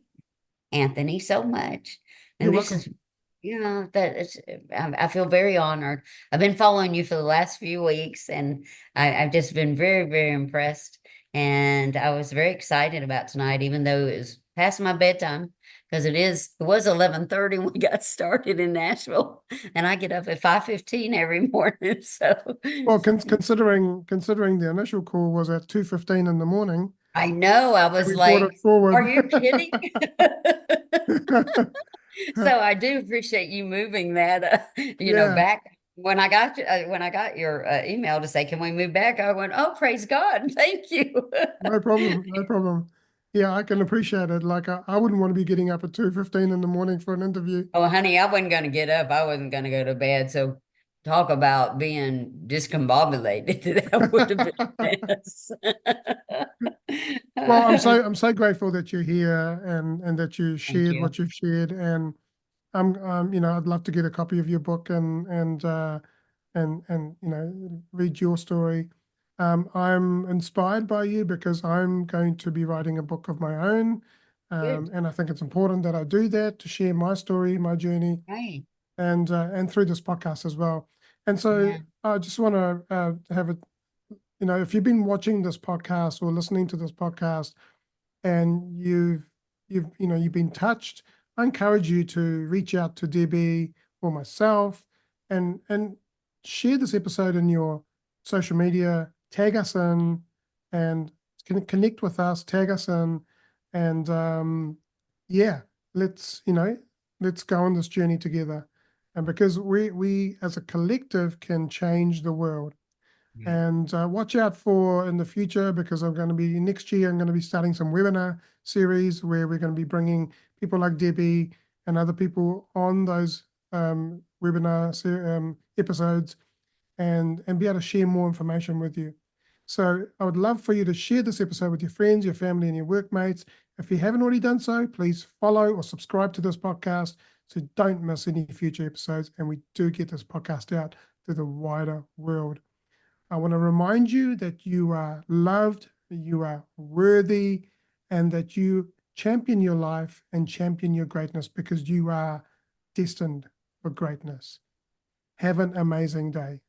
Anthony, so much. you're And this welcome. is, that is, I feel very honored. I've been following you for the last few weeks, and I've just been very, very impressed. And I was very excited about tonight, even though it was past my bedtime, because it was 11:30 when we got started in Nashville, and I get up at 5:15 every morning. So Well, considering the initial call was at 2:15 in the morning, I know. I was We brought like, it forward. are you kidding? So I do appreciate you moving that, Yeah, back. When I got your email to say, can we move back? I went, oh, praise God. Thank you. no problem, no problem. Yeah, I can appreciate it. Like I wouldn't want to be getting up at 2:15 in the morning for an interview. Oh, honey, I wasn't going to get up. I wasn't going to go to bed. So talk about being discombobulated. That would have been a mess. Well, I'm so grateful that you're here and that you Thank shared you. what you've shared. And I'd love to get a copy of your book and read your story. I'm inspired by you because I'm going to be writing a book of my own. Good. And I think it's important that I do that to share my story, my journey, Right. and through this podcast as well. And so Yeah. I just want to have it, if you've been watching this podcast or listening to this podcast and you've been touched, I encourage you to reach out to Debbie or myself and share this episode in your social media, tag us in and connect with us, tag us in, and yeah, let's let's go on this journey together. And because we as a collective can change the world. Right. And watch out for in the future because I'm going to be next year. I'm going to be starting some webinar series where we're going to be bringing people like Debbie and other people on those episodes and be able to share more information with you. So I would love for you to share this episode with your friends, your family, and your workmates. If you haven't already done so, please follow or subscribe to this podcast so don't miss any future episodes. And we do get this podcast out to the wider world. I want to remind you that you are loved, you are worthy, and that you champion your life and champion your greatness because you are destined for greatness. Have an amazing day.